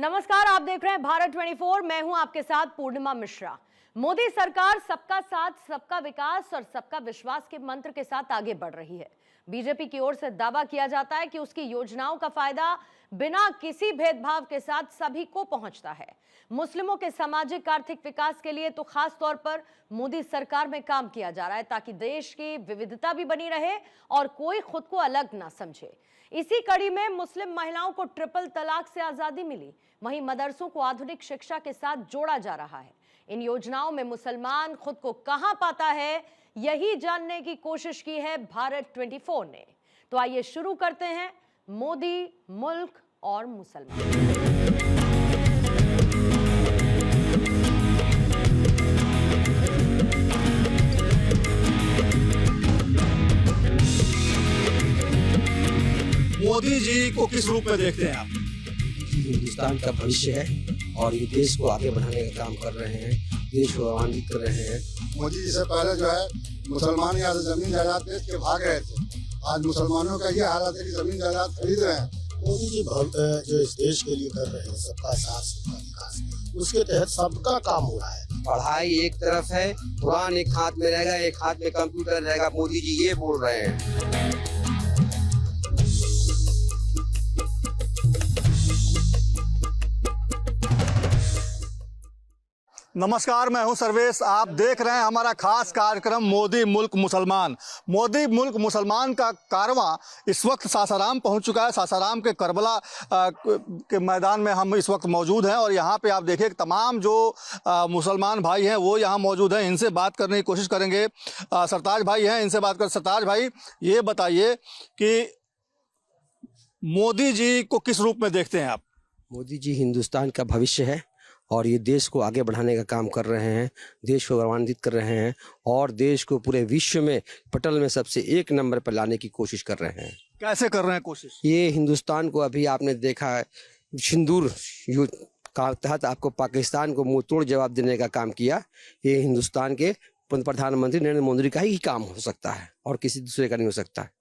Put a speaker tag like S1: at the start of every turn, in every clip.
S1: नमस्कार, आप देख रहे हैं भारत 24। मैं हूं आपके साथ पूर्णिमा मिश्रा। मोदी सरकार सबका साथ, सबका विकास और सबका विश्वास के मंत्र के साथ आगे बढ़ रही है। बीजेपी की ओर से दावा किया जाता है कि उसकी योजनाओं का फायदा बिना किसी भेदभाव के साथ सभी को पहुंचता है। मुस्लिमों के सामाजिक आर्थिक विकास के लिए तो खास तौर पर मोदी सरकार में काम किया जा रहा है ताकि देश की विविधता भी बनी रहे और कोई खुद को अलग ना समझे। इसी कड़ी में मुस्लिम महिलाओं को ट्रिपल तलाक से आजादी मिली, वहीं मदरसों को आधुनिक शिक्षा के साथ जोड़ा जा रहा है। इन योजनाओं में मुसलमान खुद को कहां पाता है, यही जानने की कोशिश की है भारत 24 ने। तो आइए शुरू करते हैं मोदी, मुल्क और मुसलमान।
S2: मोदी जी को किस रूप में देखते हैं आप?
S3: हिंदुस्तान का भविष्य है और ये देश को आगे बढ़ाने का काम कर रहे हैं, देश को आनंदित कर रहे हैं।
S4: मोदी जी से पहले जो है मुसलमान यहाँ से जमीन जायदाद बेच के भाग रहे थे। आज मुसलमानों का ये हालत है कि जमीन जायदाद खरीद रहे हैं।
S5: मोदी जी जो इस देश के लिए कर रहे हैं सबका साथ सबका विकास, उसके तहत सबका काम हो रहा है।
S3: पढ़ाई एक तरफ है, कुरान एक हाथ में रहेगा, एक हाथ में कंप्यूटर रहेगा। मोदी जी ये बोल रहे हैं।
S2: नमस्कार, मैं हूं सर्वेश। आप देख रहे हैं हमारा खास कार्यक्रम मोदी मुल्क मुसलमान। मोदी मुल्क मुसलमान का कारवां इस वक्त सासाराम पहुंच चुका है। सासाराम के करबला के मैदान में हम इस वक्त मौजूद हैं और यहाँ पे आप देखिए तमाम जो मुसलमान भाई हैं वो यहाँ मौजूद हैं। इनसे बात करने की कोशिश करेंगे। सरताज भाई हैं, इनसे बात कर। सरताज भाई, ये बताइए कि मोदी जी को किस रूप में देखते हैं आप?
S3: मोदी जी हिंदुस्तान का भविष्य है और ये देश को आगे बढ़ाने का काम कर रहे हैं, देश को गौरवान्वित कर रहे हैं और देश को पूरे विश्व में पटल में सबसे एक नंबर पर लाने की कोशिश कर रहे हैं।
S2: कैसे कर रहे हैं कोशिश?
S3: ये हिंदुस्तान को अभी आपने देखा है, सिंदूर युद्ध का तहत आपको पाकिस्तान को मुंह तोड़ जवाब देने का काम किया। ये हिंदुस्तान के प्रधानमंत्री नरेंद्र मोदी का ही काम हो सकता है और किसी दूसरे का नहीं हो सकता है।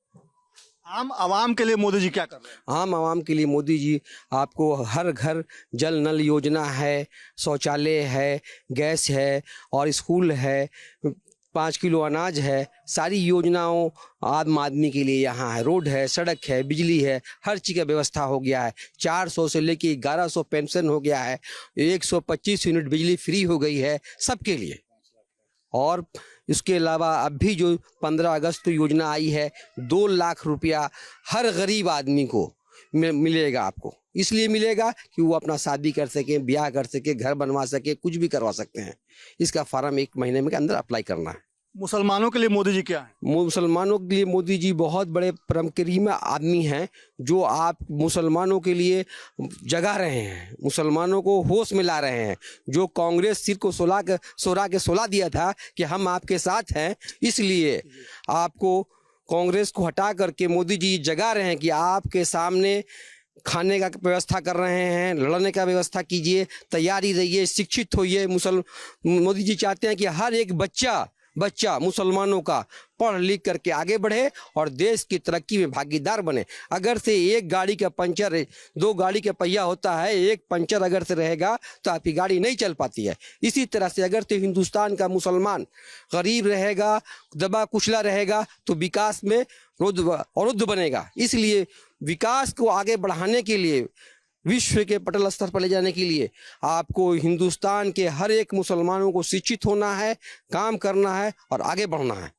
S2: आम आवाम के लिए मोदी जी क्या कर रहे हैं?
S3: आम आवाम के लिए मोदी जी आपको हर घर जल नल योजना है, शौचालय है, गैस है और स्कूल है, 5 किलो अनाज है। सारी योजनाओं आम आदमी के लिए यहाँ है। रोड है, सड़क है, बिजली है, हर चीज़ का व्यवस्था हो गया है। 400 से लेके 1100 पेंशन हो गया है। 125 यूनिट बिजली फ्री हो गई है सबके लिए। और इसके अलावा अब भी जो 15 अगस्त को योजना आई है, 2 लाख रुपया हर गरीब आदमी को मिलेगा। आपको इसलिए मिलेगा कि वो अपना शादी कर सके, ब्याह कर सके, घर बनवा सके, कुछ भी करवा सकते हैं। इसका फॉर्म 1 महीने में के अंदर अप्लाई करना है।
S2: मुसलमानों के लिए मोदी जी क्या है?
S3: मुसलमानों के लिए मोदी जी बहुत बड़े परम करीम आदमी हैं जो आप मुसलमानों के लिए जगा रहे हैं, मुसलमानों को होश में ला रहे हैं। जो कांग्रेस सिर को 16 दिया था कि हम आपके साथ हैं, इसलिए आपको कांग्रेस को हटा करके मोदी जी जगा रहे हैं कि आपके सामने खाने का व्यवस्था कर रहे हैं, लड़ने का व्यवस्था कीजिए, तैयारी रहिए, शिक्षित होइए। मोदी जी चाहते हैं कि हर एक बच्चा मुसलमानों का पढ़ लिख करके आगे बढ़े और देश की तरक्की में भागीदार बने। अगर से एक गाड़ी का पंचर, 2 गाड़ी का पहिया होता है, एक पंचर अगर से रहेगा तो आपकी गाड़ी नहीं चल पाती है। इसी तरह से अगर से हिंदुस्तान का मुसलमान गरीब रहेगा, दबा कुचला रहेगा तो विकास में अवरुद्ध बनेगा। इसलिए विकास को आगे बढ़ाने के लिए, विश्व के पटल स्तर पर ले जाने के लिए आपको हिंदुस्तान के हर एक मुसलमानों को शिक्षित होना है, काम करना है और आगे बढ़ना है।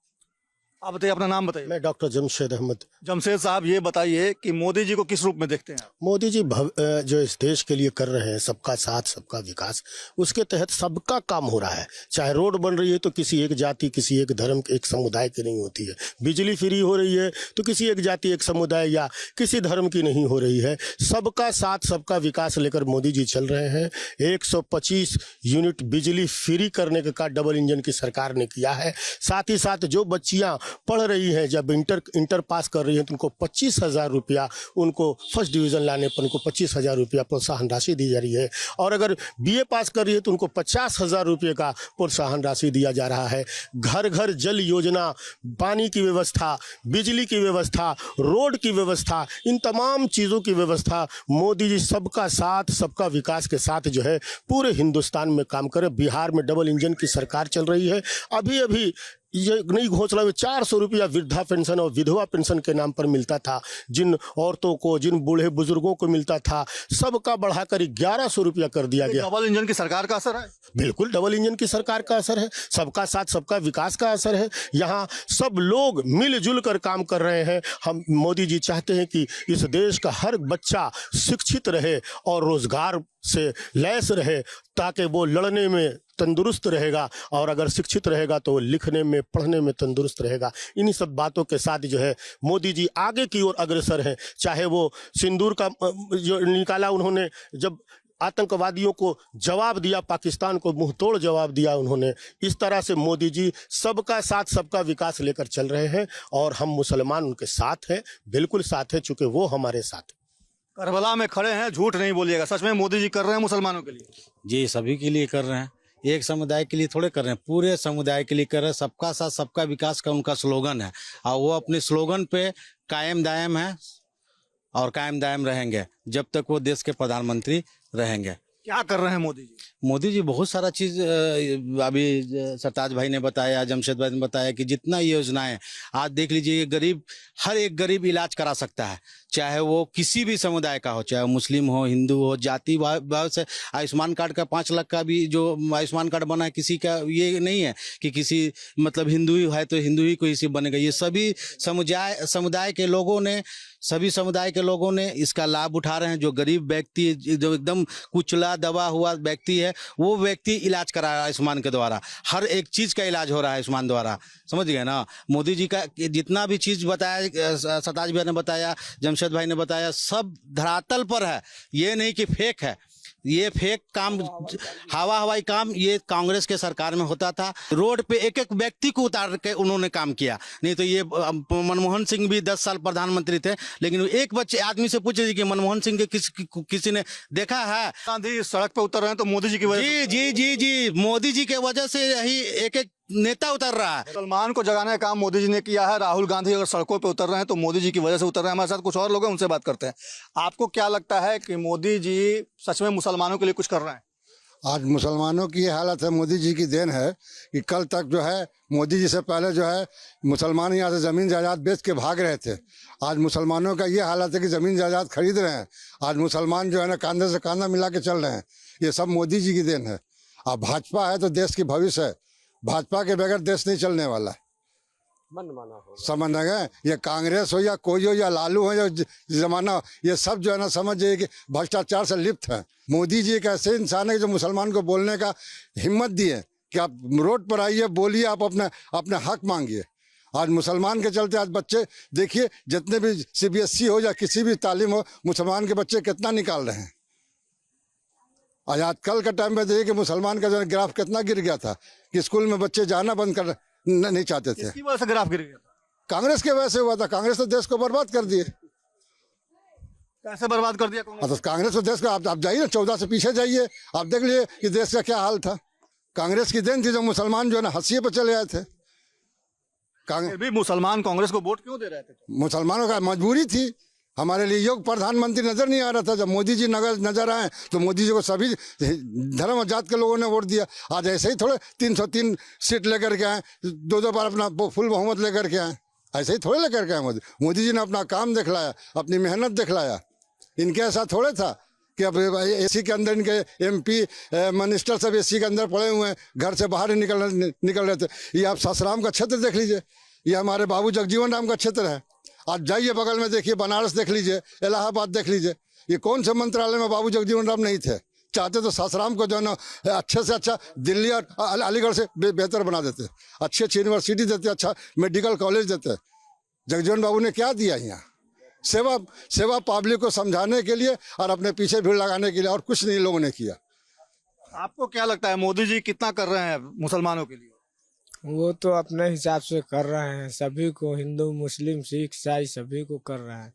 S2: आप बताइए, अपना नाम बताइए।
S5: मैं डॉक्टर जमशेद अहमद।
S2: जमशेद साहब, ये बताइए कि मोदी जी को किस रूप में देखते हैं आप?
S5: मोदी जी जो इस देश के लिए कर रहे हैं सबका साथ सबका विकास, उसके तहत सबका काम हो रहा है। चाहे रोड बन रही है तो किसी एक जाति, किसी एक धर्म, एक समुदाय की नहीं होती है। बिजली फ्री हो रही है तो किसी एक जाति, एक समुदाय या किसी धर्म की नहीं हो रही है। सबका साथ सबका विकास लेकर मोदी जी चल रहे हैं। 125 यूनिट बिजली फ्री करने का डबल इंजन की सरकार ने किया है। साथ ही साथ जो बच्चियाँ पढ़ रही हैं, जब इंटर पास कर रही हैं तो उनको 25,000 रुपया, उनको फर्स्ट डिवीज़न लाने पर उनको 25,000 रुपया प्रोत्साहन राशि दी जा रही है। और अगर BA पास कर रही है तो उनको 50,000 रुपये का प्रोत्साहन राशि दिया जा रहा है। घर घर जल योजना, पानी की व्यवस्था, बिजली की व्यवस्था, रोड की व्यवस्था, इन तमाम चीज़ों की व्यवस्था मोदी जी सबका साथ सबका विकास के साथ जो है पूरे हिंदुस्तान में काम करे। बिहार में डबल इंजन की सरकार चल रही है। अभी अभी ये नई घोषणा में 400 रुपया वृद्धा पेंशन और विधवा पेंशन के नाम पर मिलता था, जिन औरतों को, जिन बूढ़े बुजुर्गों को मिलता था, सबका बढ़ाकर 1100 रुपया कर दिया गया।
S2: डबल इंजन की सरकार का असर है।
S5: बिल्कुल डबल इंजन की सरकार का असर है, सबका साथ सबका विकास का असर है। यहाँ सब लोग मिलजुल कर काम कर रहे हैं। हम मोदी जी चाहते हैं कि इस देश का हर बच्चा शिक्षित रहे और रोजगार से लैस रहे, ताकि वो लड़ने में तंदुरुस्त रहेगा, और अगर शिक्षित रहेगा तो वो लिखने में पढ़ने में तंदुरुस्त रहेगा। इन्हीं सब बातों के साथ जो है मोदी जी आगे की ओर अग्रसर हैं। चाहे वो सिंदूर का जो निकाला उन्होंने, जब आतंकवादियों को जवाब दिया, पाकिस्तान को मुंह तोड़ जवाब दिया उन्होंने, इस तरह से मोदी जी सबका साथ सबका विकास लेकर चल रहे हैं। और हम मुसलमान उनके साथ हैं, बिल्कुल साथ हैं, चूँकि वो हमारे साथ हैं।
S2: करबला में खड़े हैं, झूठ नहीं बोलिएगा, सच में मोदी जी कर रहे हैं मुसलमानों के लिए?
S6: जी, सभी के लिए कर रहे हैं, एक समुदाय के लिए थोड़े कर रहे हैं, पूरे समुदाय के लिए कर रहे हैं। सबका साथ सबका विकास का उनका स्लोगन है, और वो अपने स्लोगन पे कायम दायम है और कायम दायम रहेंगे जब तक वो देश के प्रधानमंत्री रहेंगे।
S2: क्या कर रहे हैं मोदी जी?
S6: मोदी जी बहुत सारा चीज़, अभी सरताज भाई ने बताया, जमशेद भाई ने बताया कि जितना योजनाएं आज देख लीजिए, गरीब, हर एक गरीब इलाज करा सकता है, चाहे वो किसी भी समुदाय का हो, चाहे वो मुस्लिम हो, हिंदू हो, जाति भाव से। आयुष्मान कार्ड का 5 लाख का भी जो आयुष्मान कार्ड बना है, किसी का ये नहीं है कि किसी मतलब हिंदू ही है तो हिंदू ही को इसी बनेगा। ये सभी समुदाय के लोगों ने, सभी समुदाय के लोगों ने इसका लाभ उठा रहे हैं। जो गरीब व्यक्ति, जो एकदम कुचला दबा हुआ व्यक्ति है, वो व्यक्ति इलाज करा रहा है आयुष्मान के द्वारा। हर एक चीज़ का इलाज हो रहा है आयुष्मान द्वारा, समझ गए ना। मोदी जी का जितना भी चीज़ बताया, सरताज भाई ने बताया, जमशेद भाई ने बताया, सब धरातल पर है। ये नहीं कि फेक है, ये फेक काम, हवाई काम ये कांग्रेस के सरकार में होता था। रोड पे एक एक व्यक्ति को उतार के उन्होंने काम किया। नहीं तो ये मनमोहन सिंह भी 10 साल प्रधानमंत्री थे, लेकिन एक बच्चे आदमी से पूछे कि मनमोहन सिंह के किसी ने देखा है?
S2: गांधी सड़क पे उतर रहे हैं तो मोदी जी की वजह से।
S6: जी जी जी जी, मोदी जी के वजह से यही एक एक नेता उतर रहा है।
S2: मुसलमान को जगाने का काम मोदी जी ने किया है। राहुल गांधी अगर सड़कों पे उतर रहे हैं तो मोदी जी की वजह से उतर रहे हैं। हमारे साथ कुछ और लोग हैं, उनसे बात करते हैं। आपको क्या लगता है कि मोदी जी सच में मुसलमानों के लिए कुछ कर रहे हैं?
S4: आज मुसलमानों की ये हालत है, मोदी जी की देन है कि कल तक जो है मोदी जी से पहले जो है मुसलमान यहाँ से ज़मीन जायदाद बेच के भाग रहे थे। आज मुसलमानों का ये हालत है कि ज़मीन जायदाद खरीद रहे हैं। आज मुसलमान जो है ना कंधे से कंधा मिला के चल रहे हैं। ये सब मोदी जी की देन है। अब भाजपा है तो देश की भविष्य है, भाजपा के बगैर देश नहीं चलने वाला। समझ गए? ये कांग्रेस हो या कोई हो या लालू हो या जमाना हो, ये सब जो है ना समझ जाइए कि भ्रष्टाचार से लिप्त है। मोदी जी एक ऐसे इंसान है जो मुसलमान को बोलने का हिम्मत दिए कि आप रोड पर आइए, बोलिए, आप अपने हक मांगिए। आज मुसलमान के चलते आज बच्चे देखिए, जितने भी CBSE हो या किसी भी तालीम हो, मुसलमान के बच्चे कितना निकाल रहे हैं। आज कल के टाइम में देखिए कि मुसलमान का जो ग्राफ कितना गिर गया था कि स्कूल में बच्चे जाना बंद कर नहीं चाहते थे।
S2: किसकी वजह से ग्राफ गिर गया?
S4: कांग्रेस के वजह से हुआ था। कांग्रेस ने देश को बर्बाद कर दिए।
S2: कैसे बर्बाद कर दिया
S4: तो कांग्रेस ने देश को, आप जाइए 14 से पीछे जाइए, आप देख लीजिए कि देश का क्या हाल था। कांग्रेस की देन थी जो मुसलमान जो है ना हंसिए पे चले आए थे।
S2: फिर भी मुसलमान कांग्रेस को वोट क्यों दे रहे थे?
S4: मुसलमानों का मजबूरी थी। हमारे लिए योग्य प्रधानमंत्री नजर नहीं आ रहा था। जब मोदी जी नजर आए तो मोदी जी को सभी धर्म और जात के लोगों ने वोट दिया। आज ऐसे ही थोड़े 303 सीट लेकर के आए, 2 बार अपना फुल बहुमत लेकर के आए, ऐसे ही थोड़े लेकर के आए। मोदी जी ने अपना काम दिखलाया, अपनी मेहनत दिखलाया। इनके ऐसा थोड़े था कि अब AC के अंदर इनके MP मिनिस्टर सब AC के अंदर पड़े हुए हैं, घर से बाहर ही निकल रहे थे। ये आप सासाराम का क्षेत्र देख लीजिए, ये हमारे बाबू जगजीवन राम का क्षेत्र है। आप जाइए बगल में देखिए, बनारस देख लीजिए, इलाहाबाद देख लीजिए। ये कौन से मंत्रालय में बाबू जगजीवन राम नहीं थे? चाहते तो सासाराम को जो है ना अच्छे से अच्छा दिल्ली और अलीगढ़ से बेहतर बना देते, अच्छी अच्छी यूनिवर्सिटी देते, अच्छा मेडिकल कॉलेज देते। जगजीवन बाबू ने क्या दिया यहाँ? सेवा पब्लिक को समझाने के लिए और अपने पीछे भीड़ लगाने के लिए, और कुछ नहीं लोगों ने किया।
S2: आपको क्या लगता है मोदी जी कितना कर रहे हैं मुसलमानों के लिए?
S7: वो तो अपने हिसाब से कर रहे हैं, सभी को, हिंदू मुस्लिम सिख ईसाई सभी को कर रहे हैं।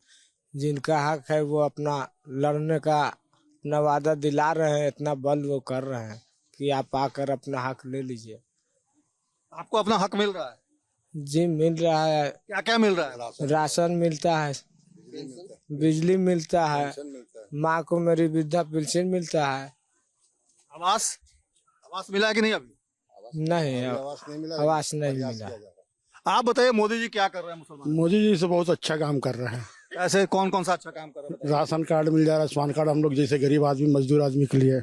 S7: जिनका हक है वो अपना लड़ने का अपना वादा दिला रहे हैं, इतना बल वो कर रहे हैं कि आप आकर अपना हक ले लीजिए।
S2: आपको अपना हक मिल रहा है?
S7: जी मिल रहा है।
S2: क्या क्या मिल रहा है?
S7: राशन मिलता है, बिजली मिलता है, माँ को मेरी वृद्धा पेंशन मिलता है।
S2: आवास आवास मिला है कि नहीं अभी?
S7: नहीं, आवास नहीं मिला।
S2: आप बताइए, मोदी जी क्या कर रहे हैं मुसलमान?
S5: मोदी जी से बहुत अच्छा काम कर रहे हैं।
S2: ऐसे कौन कौन सा अच्छा काम कर रहे हैं?
S5: राशन कार्ड मिल जा रहा है, स्वास्थ्य कार्ड हम लोग जैसे गरीब आदमी मजदूर आदमी के लिए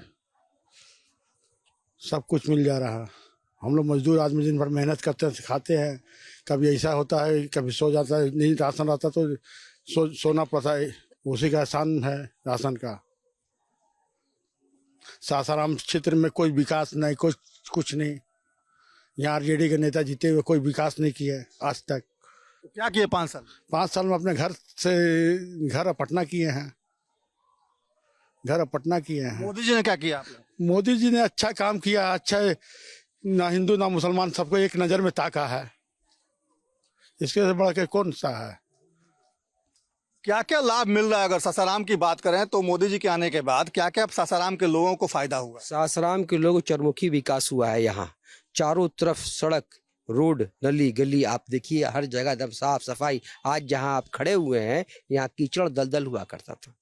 S5: सब कुछ मिल जा रहा है। हम लोग मजदूर आदमी दिन भर मेहनत करते हैं, खाते हैं, कभी ऐसा होता है कभी सो जाता है, नहीं राशन आता तो सोना पड़ता है, उसी का एहसान है राशन का। सासाराम क्षेत्र में कोई विकास नहीं, कुछ नहीं। यहाँ आरजेडी के नेता जीते हुए कोई विकास नहीं किया आज तक।
S2: तो क्या किए 5 साल?
S5: 5 साल में अपने घर पटना किए हैं, घर पटना किए हैं।
S2: मोदी जी ने क्या किया आपने?
S5: मोदी जी ने अच्छा काम किया, अच्छा ना हिंदू ना मुसलमान सबको एक नज़र में ताका है, इसके से बढ़ के कौन सा है?
S2: क्या क्या लाभ मिल रहा है? अगर सासाराम की बात करें तो मोदी जी के आने के बाद क्या क्या सासाराम के लोगों को फायदा हुआ?
S3: सासाराम के लोगों को चरमुखी विकास हुआ है। यहाँ चारों तरफ सड़क, रोड, नली गली, आप देखिए हर जगह एकदम साफ सफाई। आज जहाँ आप खड़े हुए हैं यहाँ कीचड़ दलदल हुआ करता था,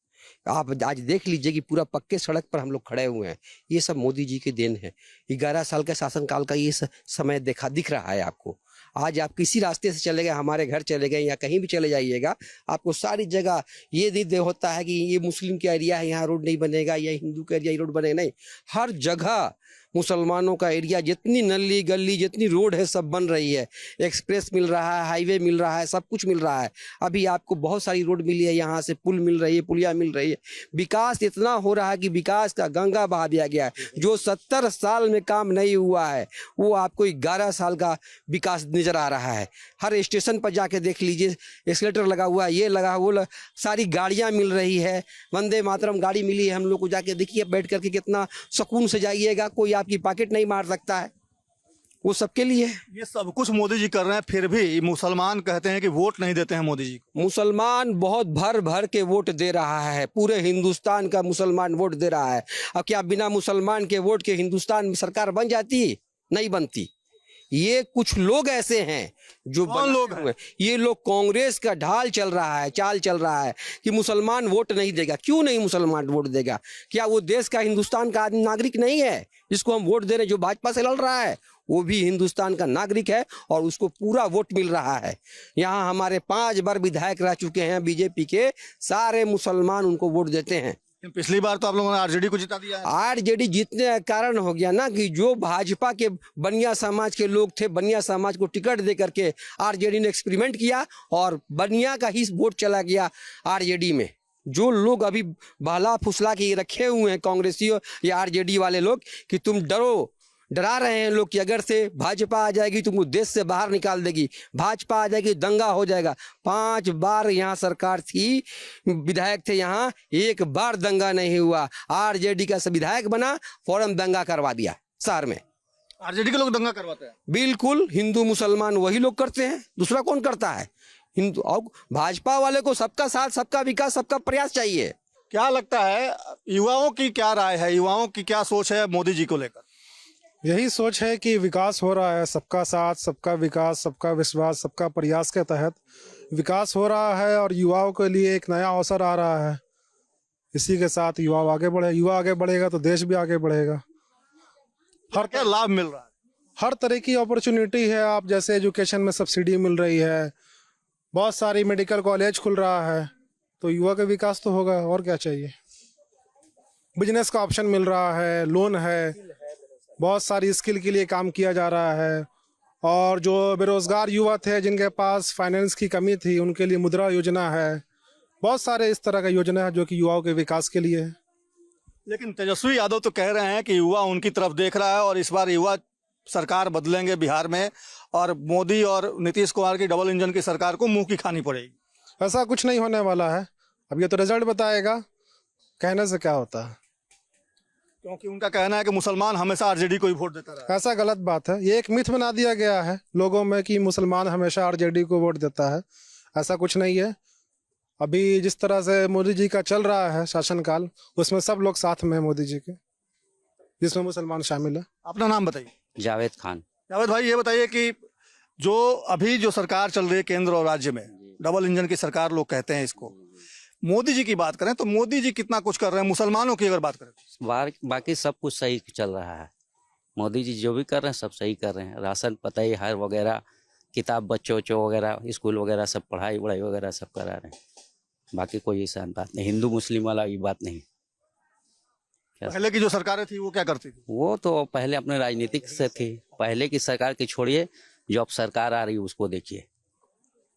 S3: आप आज देख लीजिए कि पूरा पक्के सड़क पर हम लोग खड़े हुए हैं। ये सब मोदी जी के देन है। 11 साल के शासनकाल का ये समय दिख रहा है आपको। आज आप किसी रास्ते से चले गए, हमारे घर चले गए या कहीं भी चले जाइएगा, आपको सारी जगह ये नहीं होता है कि ये मुस्लिम का एरिया है यहाँ रोड नहीं बनेगा, या हिंदू का एरिया रोड बनेगा, नहीं। हर जगह मुसलमानों का एरिया, जितनी नली गली जितनी रोड है सब बन रही है। एक्सप्रेस मिल रहा है, हाईवे मिल रहा है, सब कुछ मिल रहा है। अभी आपको बहुत सारी रोड मिली है, यहाँ से पुल मिल रही है, पुलिया मिल रही है। विकास इतना हो रहा है कि विकास का गंगा बहा दिया गया है। जो 70 साल में काम नहीं हुआ है वो आपको 11 साल का विकास नजर आ रहा है। हर स्टेशन पर जाके देख लीजिए, एस्केलेटर लगा हुआ है, ये लगा वो सारी गाड़ियाँ मिल रही है। वंदे मातरम गाड़ी मिली है हम लोग को, जाके देखिए बैठ करके कितना सुकून से जाइएगा, कोई आपकी पॉकेट नहीं मार सकता है, वो सबके लिए।
S2: ये सब कुछ मोदी जी कर रहे हैं, फिर भी मुसलमान कहते हैं कि वोट नहीं देते हैं मोदी जी को।
S3: मुसलमान बहुत भर भर के वोट दे रहा है, पूरे हिंदुस्तान का मुसलमान वोट दे रहा है। अब क्या बिना मुसलमान के वोट के हिंदुस्तान में सरकार बन जाती? नहीं बनती। ये कुछ लोग ऐसे हैं जो
S2: कौन लोग हैं?
S3: ये लोग, कांग्रेस का ढाल चल रहा है, चाल चल रहा है कि मुसलमान वोट नहीं देगा। क्यों नहीं मुसलमान वोट देगा? क्या वो देश का, हिंदुस्तान का नागरिक नहीं है? जिसको हम वोट दे रहे हैं, जो भाजपा से लड़ रहा है, वो भी हिंदुस्तान का नागरिक है और उसको पूरा वोट मिल रहा है। यहाँ हमारे 5 बार विधायक रह चुके हैं बीजेपी के, सारे मुसलमान उनको वोट देते हैं।
S2: पिछली बार तो आप लोगों ने आरजेडी को जिता दिया है।
S3: आरजेडी जीतने का कारण हो गया ना कि जो भाजपा के बनिया समाज के लोग थे, बनिया समाज को टिकट दे करके आरजेडी ने एक्सपेरिमेंट किया और बनिया का ही वोट चला गया आरजेडी में। जो लोग अभी बहला फुसला के रखे हुए हैं कांग्रेसी या आरजेडी वाले लोग कि तुम डरा रहे हैं लोग कि अगर से भाजपा आ जाएगी तुमको देश से बाहर निकाल देगी, भाजपा आ जाएगी दंगा हो जाएगा। 5 बार यहाँ सरकार थी, विधायक थे यहाँ, एक बार दंगा नहीं हुआ। आरजेडी का विधायक बना, फौरन दंगा करवा दिया शहर में।
S2: आरजेडी के लोग दंगा करवाते हैं?
S3: बिल्कुल, हिंदू मुसलमान वही लोग करते हैं, दूसरा कौन करता है? हिंदू और भाजपा वाले को सबका साथ, सबका विकास, सबका प्रयास चाहिए।
S2: क्या लगता है युवाओं की क्या राय है, युवाओं की क्या सोच है मोदी जी को लेकर?
S8: यही सोच है कि विकास हो रहा है, सबका साथ, सबका विकास, सबका विश्वास, सबका प्रयास के तहत विकास हो रहा है और युवाओं के लिए एक नया अवसर आ रहा है। इसी के साथ युवा आगे बढ़े, युवा आगे बढ़ेगा तो देश भी आगे बढ़ेगा।
S2: हर क्या लाभ मिल रहा है?
S8: हर तरह की अपॉर्चुनिटी है। आप जैसे एजुकेशन में सब्सिडी मिल रही है, बहुत सारी मेडिकल कॉलेज खुल रहा है, तो युवा का विकास तो होगा, और क्या चाहिए। बिजनेस का ऑप्शन मिल रहा है, लोन है, बहुत सारी स्किल के लिए काम किया जा रहा है। और जो बेरोजगार युवा थे जिनके पास फाइनेंस की कमी थी, उनके लिए मुद्रा योजना है। बहुत सारे इस तरह का योजना है जो कि युवाओं के विकास के लिए है।
S2: लेकिन तेजस्वी यादव तो कह रहे हैं कि युवा उनकी तरफ देख रहा है और इस बार युवा सरकार बदलेंगे बिहार में और मोदी और नीतीश कुमार की डबल इंजन की सरकार को मुंह की खानी पड़ेगी।
S8: ऐसा कुछ नहीं होने वाला है, अब ये तो रिजल्ट बताएगा, कहने से क्या होता है।
S2: क्योंकि उनका कहना है कि मुसलमान हमेशा आरजेडी को ही वोट देता रहा है।
S8: ऐसा गलत बात है। ये एक मिथ बना दिया गया है लोगों में कि मुसलमान हमेशा आरजेडी को वोट देता है। ऐसा कुछ नहीं है। अभी जिस तरह से मोदी जी का चल रहा है शासनकाल, उसमें सब लोग साथ में हैं मोदी जी के, जिसमें मुसलमान शामिल है।
S2: अपना नाम बताइए।
S9: जावेद खान।
S2: जावेद भाई, ये बताइए कि जो अभी जो सरकार चल रही है केंद्र और राज्य में, डबल इंजन की सरकार लोग कहते हैं इसको, मोदी जी की बात करें तो मोदी जी कितना कुछ कर रहे हैं? मुसलमानों की अगर बात करें
S9: बाकी सब कुछ सही चल रहा है। मोदी जी जो भी कर रहे हैं सब सही कर रहे हैं। राशन पताई हर वगैरह, किताब बच्चों वगैरह, स्कूल वगैरह सब पढ़ाई वगैरह सब करा रहे हैं। बाकी कोई ऐसा बात नहीं, हिंदू मुस्लिम वाला ये बात नहीं।
S2: पहले की जो सरकारें थी वो क्या करती थी?
S9: वो तो पहले अपने राजनीतिक से थी। पहले की सरकार की छोड़िए, जो अब सरकार आ रही है उसको देखिए।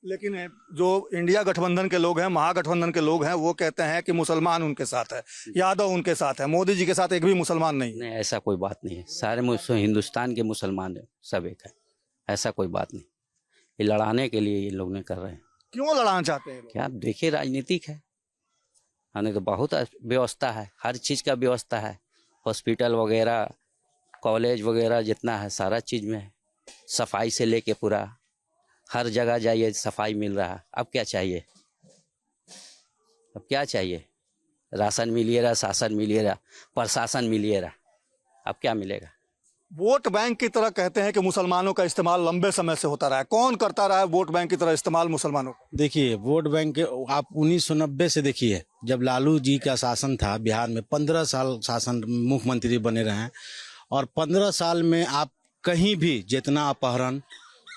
S2: लेकिन जो इंडिया गठबंधन के लोग हैं, महागठबंधन के लोग हैं, वो कहते हैं कि मुसलमान उनके साथ है, यादव उनके साथ है, मोदी जी के साथ एक भी मुसलमान नहीं है।
S9: नहीं, ऐसा कोई बात नहीं है। सारे हिंदुस्तान के मुसलमान सब एक है, ऐसा कोई बात नहीं। ये लड़ाने के लिए ये लोग ने कर रहे हैं।
S2: क्यों लड़ाना चाहते हैं?
S9: क्या आप देखिए, राजनीतिक है। हमें तो बहुत व्यवस्था है, हर चीज़ का व्यवस्था है। हॉस्पिटल वगैरह, कॉलेज वगैरह जितना है सारा चीज़ में है। सफाई से लेके पूरा हर जगह जाइए सफाई मिल रहा है। अब क्या चाहिए? अब क्या चाहिए? राशन मिलिएगा, शासन मिलिएगा, प्रशासन मिलिएगा, अब क्या मिलेगा?
S2: वोट बैंक की तरह कहते हैं कि मुसलमानों का इस्तेमाल लंबे समय से होता रहा है। कौन करता रहा है वोट बैंक की तरह इस्तेमाल मुसलमानों का?
S6: देखिए, वोट बैंक के आप 1990 से देखिए, जब लालू जी का शासन था बिहार में, 15 साल शासन मुख्यमंत्री बने रहे हैं। और 15 साल में आप कहीं भी जितना अपहरण,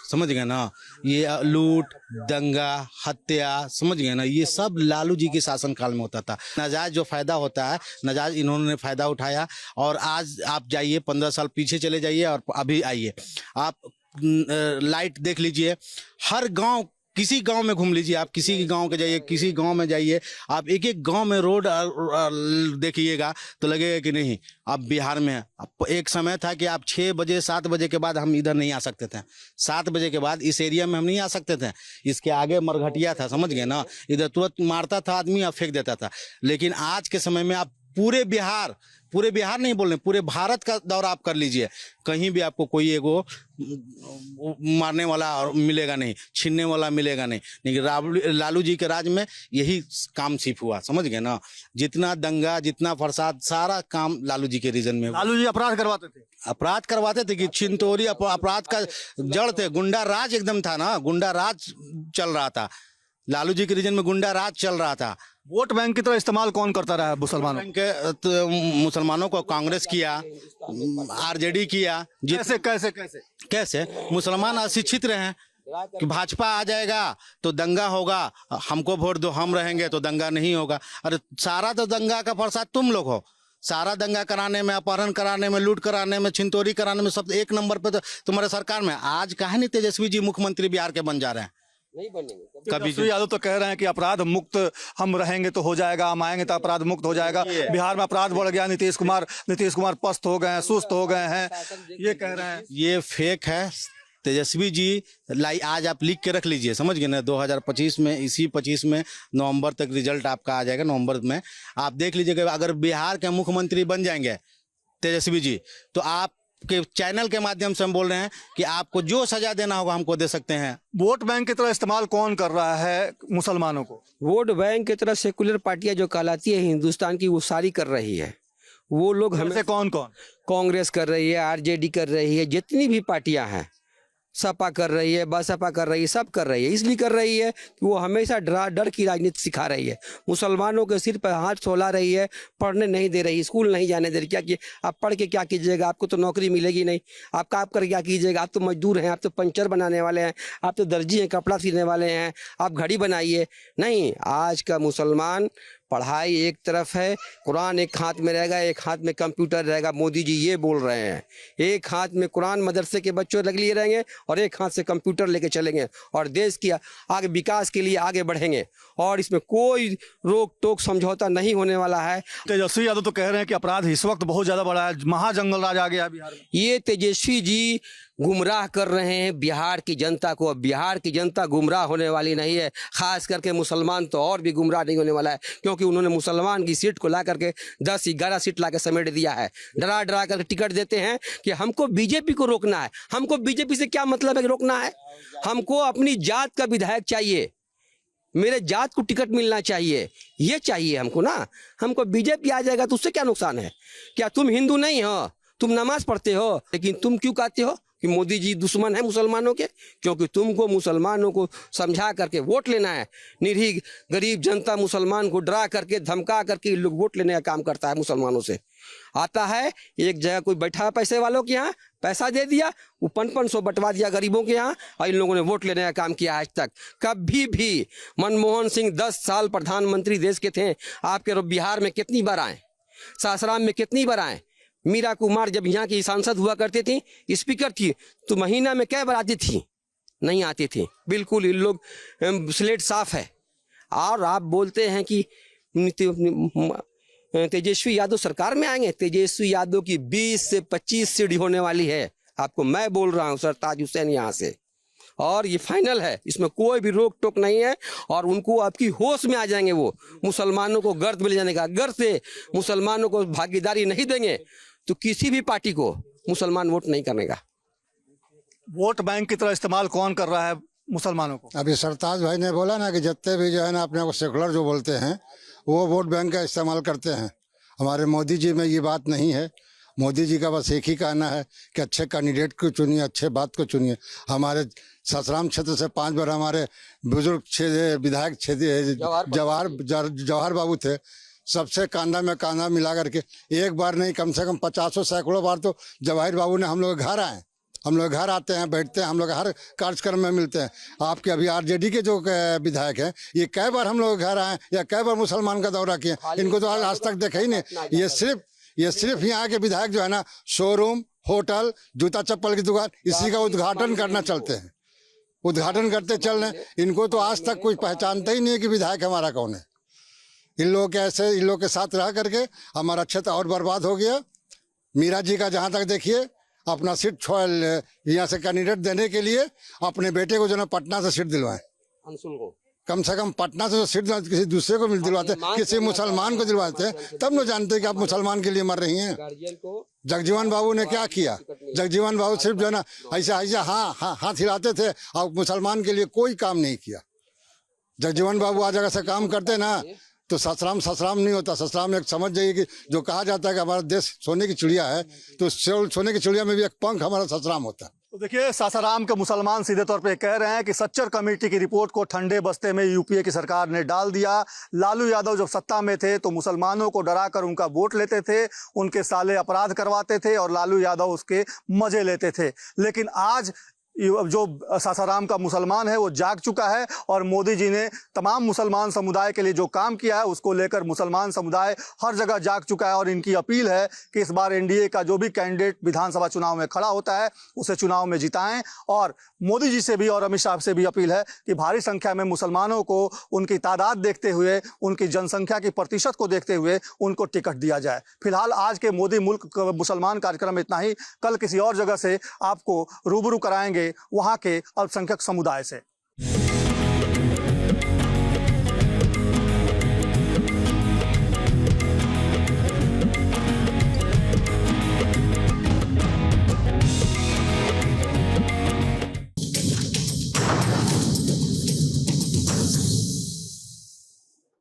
S6: समझ गए ना, ये लूट, दंगा, हत्या, समझ गए ना, ये सब लालू जी के शासनकाल में होता था। नाजायज जो फायदा होता है, नाजायज इन्होंने फायदा उठाया। और आज आप जाइए 15 साल पीछे चले जाइए और अभी आइए, आप लाइट देख लीजिए। हर गांव, किसी गांव में घूम लीजिए आप, किसी गांव के जाइए, किसी गांव में जाइए आप, एक एक गांव में रोड देखिएगा तो लगेगा कि नहीं अब बिहार में है। एक समय था कि आप 6 बजे 7 बजे के बाद हम इधर नहीं आ सकते थे। 7 बजे के बाद इस एरिया में हम नहीं आ सकते थे। इसके आगे मरघटिया था, समझ गए ना, इधर तुरंत मारता था आदमी और फेंक देता था। लेकिन आज के समय में आप पूरे बिहार नहीं बोल रहे, पूरे भारत का दौरा आप कर लीजिए, कहीं भी आपको कोई एगो मारने वाला मिलेगा नहीं, छीनने वाला मिलेगा नहीं। लेकिन लालू जी के राज में यही काम सिर्फ हुआ, समझ गए ना। जितना दंगा, जितना फसाद, सारा काम लालू जी के रीजन में।
S2: लालू जी अपराध करवाते थे कि छिनतोरी अपराध का जड़ थे। गुंडा राज एकदम था ना, गुंडा राज चल रहा था। लालू जी के रीजन में गुंडा राज चल रहा था। वोट बैंक की तरह इस्तेमाल कौन करता रहा है मुसलमानों
S6: तो मुसलमानों को? कांग्रेस किया, आरजेडी किया। कैसे मुसलमान अशिक्षित रहे कि भाजपा आ जाएगा तो दंगा होगा, हमको वोट दो, हम रहेंगे तो दंगा नहीं होगा। अरे सारा तो दंगा का फरसाद तुम लोग हो। सारा दंगा कराने में, अपहरण कराने में, लूट कराने में, छिनतोरी कराने में सब एक नंबर पे तो तुम्हारे सरकार में। आज काहे नहीं तेजस्वी जी मुख्यमंत्री बिहार के बन जा रहे हैं?
S3: नहीं बनेंगे।
S2: तेजस्वी यादव तो कह रहे हैं कि अपराध मुक्त हम रहेंगे तो हो जाएगा, हम आएंगे तो अपराध मुक्त हो जाएगा। बिहार में अपराध बढ़ गया, नीतीश कुमार पस्त हो गए हैं, सुस्त हो गए हैं, ये कह रहे हैं।
S6: ये फेक है। तेजस्वी जी आज आप लिख के रख लीजिए, समझ गए ना। 2025 में, इसी 25 में नवंबर तक रिजल्ट आपका आ जाएगा। नवंबर में आप देख लीजिएगा, अगर बिहार के मुख्यमंत्री बन जाएंगे तेजस्वी जी, तो आप के चैनल के माध्यम से हम बोल रहे हैं कि आपको जो सजा देना होगा हमको दे सकते हैं।
S2: वोट बैंक की तरह इस्तेमाल कौन कर रहा है मुसलमानों को?
S3: वोट बैंक की तरह सेकुलर पार्टियां जो कहलाती है हिंदुस्तान की, वो सारी कर रही है। वो लोग हमें
S2: कौन?
S3: कांग्रेस कर रही है, आरजेडी कर रही है, जितनी भी पार्टियां हैं, सपा कर रही है, बसपा कर रही है, सब कर रही है। इसलिए कर रही है कि वो हमेशा डर की राजनीति सिखा रही है। मुसलमानों के सिर पर हाथ सोला रही है, पढ़ने नहीं दे रही, स्कूल नहीं जाने दे रही। क्या कि आप पढ़ के क्या कीजिएगा? आपको तो नौकरी मिलेगी नहीं। आप काम कर क्या कीजिएगा? आप तो मजदूर हैं, आप तो पंचर बनाने वाले हैं, आप तो दर्जी हैं, कपड़ा सीने वाले हैं, आप घड़ी बनाइए। नहीं, आज का मुसलमान पढ़ाई एक तरफ है, कुरान एक हाथ में रहेगा, एक हाथ में कंप्यूटर रहेगा। मोदी जी ये बोल रहे हैं, एक हाथ में कुरान मदरसे के बच्चों लग लिए रहेंगे और एक हाथ से कंप्यूटर लेके चलेंगे और देश की आगे विकास के लिए आगे बढ़ेंगे। और इसमें कोई रोक टोक समझौता नहीं होने वाला है।
S2: तेजस्वी यादव तो कह रहे हैं कि अपराध इस वक्त बहुत ज्यादा बढ़ा है, महाजंगल राज आ गया बिहार में।
S3: ये तेजस्वी जी गुमराह कर रहे हैं बिहार की जनता को। बिहार की जनता गुमराह होने वाली नहीं है, खास करके मुसलमान तो और भी गुमराह नहीं होने वाला है, क्योंकि उन्होंने मुसलमान की सीट को ला करके 10-11 सीट ला के समेट दिया है। डरा डरा कर टिकट देते हैं कि हमको बीजेपी को रोकना है। हमको बीजेपी से क्या मतलब है कि रोकना है? हमको अपनी जात का विधायक चाहिए, मेरे जात को टिकट मिलना चाहिए, ये चाहिए हमको ना। हमको बीजेपी आ जाएगा तो उससे क्या नुकसान है? क्या तुम हिंदू नहीं हो? तुम नमाज पढ़ते हो, लेकिन तुम क्यों कहते हो कि मोदी जी दुश्मन है मुसलमानों के? क्योंकि तुमको मुसलमानों को समझा करके वोट लेना है। निरीह गरीब जनता मुसलमान को डरा करके धमका करके लोग वोट लेने का काम करता है। मुसलमानों से आता है, एक जगह कोई बैठा है पैसे वालों के यहाँ, पैसा दे दिया, वो 500 बंटवा दिया गरीबों के यहाँ, और इन लोगों ने वोट लेने का काम किया। आज तक कभी भी मनमोहन सिंह 10 साल प्रधानमंत्री देश के थे, आपके बिहार में कितनी बार आए, सासाराम में कितनी बार आए? मीरा कुमार जब यहाँ की सांसद हुआ करती थी, स्पीकर थी, तो महीना में कै बार आती थी? नहीं आती थी। बिल्कुल इन लोग स्लेट साफ है। और आप बोलते हैं कि तेजस्वी यादव सरकार में आएंगे। तेजस्वी यादव की 20 से 25 सीढ़ी होने वाली है। आपको मैं बोल रहा हूँ सरताज हुसैन यहाँ से, और ये फाइनल है, इसमें कोई भी रोक टोक नहीं है। और उनको आपकी होश में आ जाएंगे वो। मुसलमानों को गर्द मिल जाने का, अगर से मुसलमानों को भागीदारी नहीं देंगे तो किसी भी पार्टी को मुसलमान वोट नहीं करेगा।
S2: वोट बैंक की तरह इस्तेमाल कौन कर रहा है मुसलमानों को?
S4: अभी सरताज भाई ने बोला ना कि जितने भी जो है ना अपने को सेकुलर जो बोलते हैं वो वोट बैंक का इस्तेमाल करते हैं। हमारे मोदी जी में ये बात नहीं है। मोदी जी का बस एक ही कहना है कि अच्छे कैंडिडेट को चुनिए, अच्छे बात को चुनिए। हमारे सासाराम क्षेत्र से 5 बार हमारे बुजुर्ग विधायक जवाहर बाबू थे। सबसे कांधा में कांधा मिला करके एक बार नहीं, कम से कम 50 सैकड़ों बार तो जवाहर बाबू ने हम लोग घर आए। हम लोग घर आते हैं, बैठते हैं, हम लोग हर कार्यक्रम में मिलते हैं। आपके अभी आरजेडी के जो विधायक हैं, ये कई बार हम लोग घर आए या कई बार मुसलमान का दौरा किए, इनको तो आज तक देखा ही नहीं। ये सिर्फ यहाँ के विधायक जो है ना, शोरूम, होटल, जूता चप्पल की दुकान, इसी का उद्घाटन करना चलते हैं, उद्घाटन करते चल रहे। इनको तो आज तक कोई पहचानता ही नहीं है कि विधायक हमारा कौन है। इन लोगों के साथ रह करके हमारा क्षेत्र और बर्बाद हो गया। मीरा जी का जहाँ तक देखिए, अपना सीट यहाँ से कैंडिडेट देने के लिए अपने बेटे को जो है पटना से सीट दिलवाए।
S3: अंशुल को
S4: कम से कम पटना से सीट किसी दूसरे को दिलवाते, किसी मुसलमान को दिलवाते, तब न जानते कि आप मुसलमान के लिए मर रही हैं। जगजीवन बाबू ने क्या किया? जगजीवन बाबू सिर्फ जो है ना ऐसा हाथ हिलाते थे और मुसलमान के लिए कोई काम नहीं किया। जगजीवन बाबू आज अगर से काम करते ना तो ससराम नहीं होता। ससराम एक समझ जाइए कि जो कहा जाता है कि हमारा देश सोने की चिड़िया है, तो सोने की चिड़िया में भी एक पंख हमारा ससराम होता है।
S2: तो देखिए, सासाराम के मुसलमान सीधे तौर पे कह रहे हैं कि सच्चर कमेटी की रिपोर्ट को ठंडे बस्ते में यूपीए की सरकार ने डाल दिया। लालू यादव जब सत्ता में थे तो मुसलमानों को डराकर उनका वोट लेते थे, उनके साले अपराध करवाते थे और लालू यादव उसके मजे लेते थे। लेकिन आज जो सासाराम का मुसलमान है वो जाग चुका है और मोदी जी ने तमाम मुसलमान समुदाय के लिए जो काम किया है उसको लेकर मुसलमान समुदाय हर जगह जाग चुका है। और इनकी अपील है कि इस बार एनडीए का जो भी कैंडिडेट विधानसभा चुनाव में खड़ा होता है उसे चुनाव में जिताएं। और मोदी जी से भी और अमित शाह से भी अपील है कि भारी संख्या में मुसलमानों को उनकी तादाद देखते हुए, उनकी जनसंख्या की प्रतिशत को देखते हुए उनको टिकट दिया जाए। फिलहाल आज के मोदी मुल्क मुसलमान कार्यक्रम में इतना ही। कल किसी और जगह से आपको रूबरू कराएंगे वहां के अल्पसंख्यक समुदाय से।